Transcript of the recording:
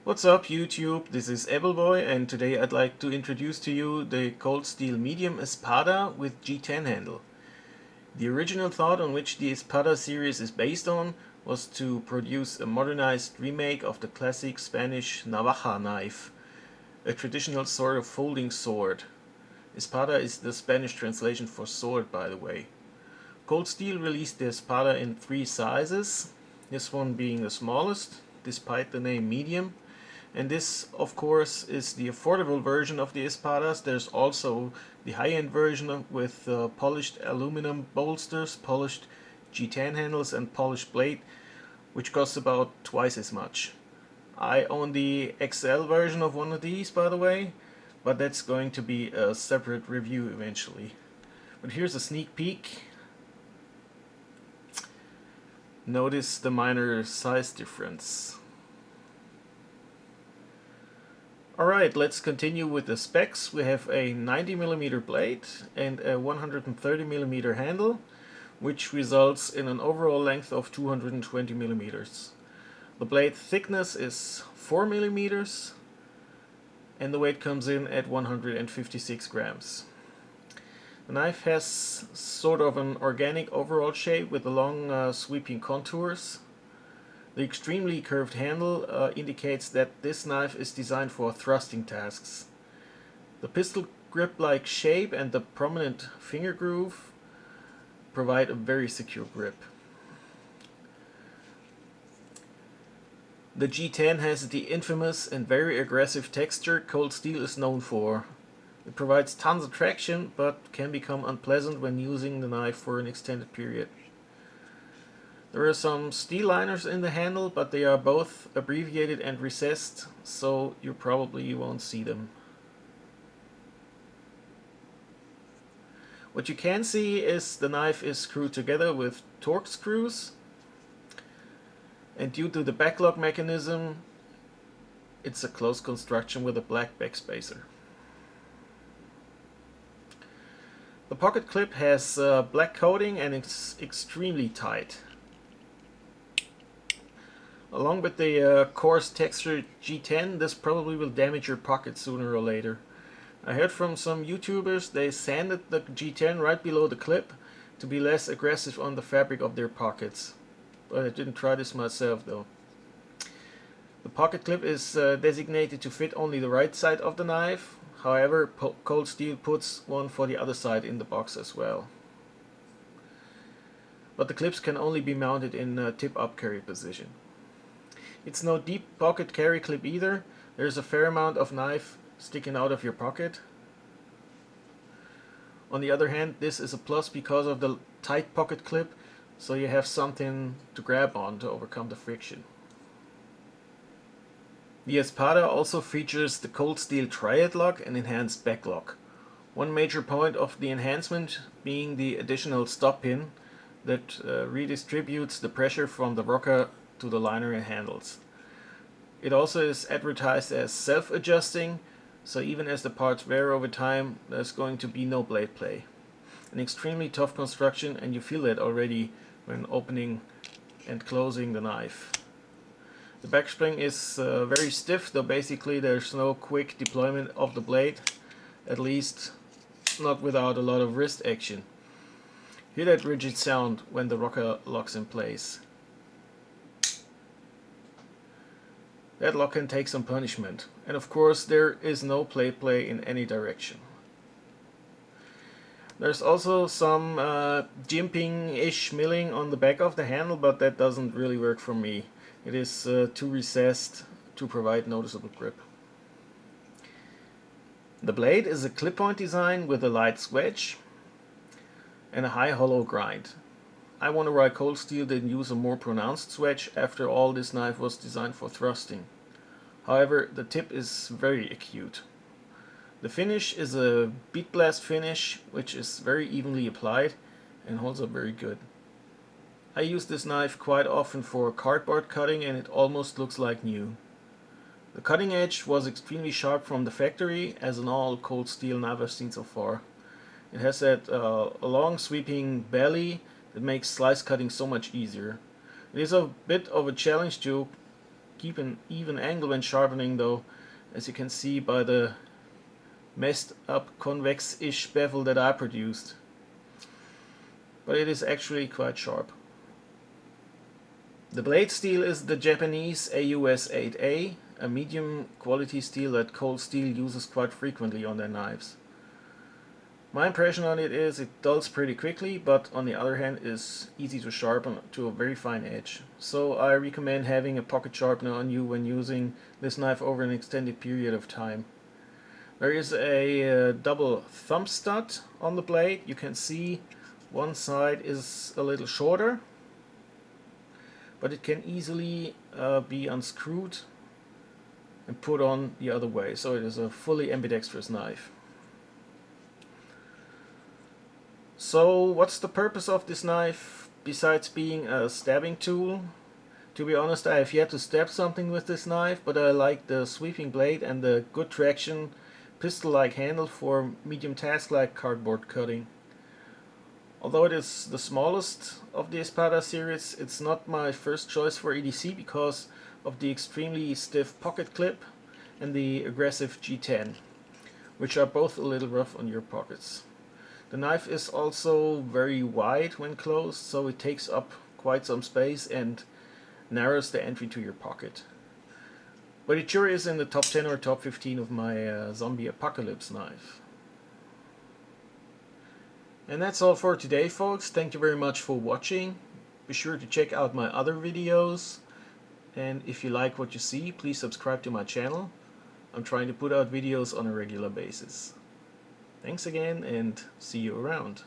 What's up YouTube, this is Appleboy and today I'd like to introduce to you the cold steel medium Espada with G10 handle. The original thought on which the Espada series is based on was to produce a modernized remake of the classic Spanish navaja knife, a traditional sort of folding sword. Espada is the Spanish translation for sword, by the way. Cold Steel released the Espada in 3 sizes, this one being the smallest, despite the name medium. And this, of course, is the affordable version of the Espadas. There's also the high-end version with polished aluminum bolsters, polished G10 handles and polished blade, which costs about twice as much. I own the XL version of one of these, by the way, but that's going to be a separate review eventually. But here's a sneak peek. Notice the minor size difference. Alright, let's continue with the specs. We have a 90mm blade and a 130mm handle, which results in an overall length of 220mm. The blade thickness is 4mm and the weight comes in at 156 grams. The knife has sort of an organic overall shape with the long sweeping contours. The extremely curved handle indicates that this knife is designed for thrusting tasks. The pistol grip-like shape and the prominent finger groove provide a very secure grip. The G10 has the infamous and very aggressive texture Cold Steel is known for. It provides tons of traction, but can become unpleasant when using the knife for an extended period. There are some steel liners in the handle, but they are both abbreviated and recessed, so you probably won't see them. What you can see is the knife is screwed together with Torx screws, and due to the backlock mechanism, it's a closed construction with a black backspacer. The pocket clip has black coating and it's extremely tight. Along with the coarse textured G10, this probably will damage your pocket sooner or later. I heard from some YouTubers they sanded the G10 right below the clip to be less aggressive on the fabric of their pockets. But I didn't try this myself though. The pocket clip is designated to fit only the right side of the knife. However, Cold Steel puts one for the other side in the box as well. But the clips can only be mounted in tip-up carry position. It's no deep pocket carry clip either. There's a fair amount of knife sticking out of your pocket. On the other hand, this is a plus because of the tight pocket clip, so you have something to grab on to overcome the friction. The Espada also features the Cold Steel Triad lock and enhanced backlock. One major point of the enhancement being the additional stop pin that redistributes the pressure from the rocker to the liner and handles. It also is advertised as self-adjusting, so even as the parts wear over time, there's going to be no blade play. An extremely tough construction, and you feel that already when opening and closing the knife. The backspring is very stiff, though basically there's no quick deployment of the blade, at least not without a lot of wrist action. Hear that rigid sound when the rocker locks in place. That lock can take some punishment, and of course there is no blade play in any direction. There's also some jimping-ish milling on the back of the handle, but that doesn't really work for me. It is too recessed to provide noticeable grip. The blade is a clip-on design with a light swedge and a high hollow grind. I wonder why Cold Steel didn't use a more pronounced swedge. After all, this knife was designed for thrusting. However, the tip is very acute. The finish is a bead blast finish, which is very evenly applied and holds up very good. I use this knife quite often for cardboard cutting and it almost looks like new. The cutting edge was extremely sharp from the factory, as in all Cold Steel knife I've seen so far. It has that long sweeping belly that makes slice cutting so much easier. It is a bit of a challenge to keep an even angle when sharpening though, as you can see by the messed up convex-ish bevel that I produced. But it is actually quite sharp. The blade steel is the Japanese AUS 8A, a medium quality steel that Cold Steel uses quite frequently on their knives. My impression on it is it dulls pretty quickly, but on the other hand is easy to sharpen to a very fine edge. So I recommend having a pocket sharpener on you when using this knife over an extended period of time. There is a double thumb stud on the blade. You can see one side is a little shorter, but it can easily be unscrewed and put on the other way. So it is a fully ambidextrous knife. So what's the purpose of this knife besides being a stabbing tool? To be honest, I have yet to stab something with this knife, but I like the sweeping blade and the good traction pistol-like handle for medium task-like cardboard cutting. Although it is the smallest of the Espada series, it's not my first choice for EDC because of the extremely stiff pocket clip and the aggressive G10, which are both a little rough on your pockets. The knife is also very wide when closed, so it takes up quite some space and narrows the entry to your pocket. But it sure is in the top 10 or top 15 of my zombie apocalypse knife. And that's all for today, folks. Thank you very much for watching. Be sure to check out my other videos, and if you like what you see, please subscribe to my channel. I'm trying to put out videos on a regular basis. Thanks again, and see you around.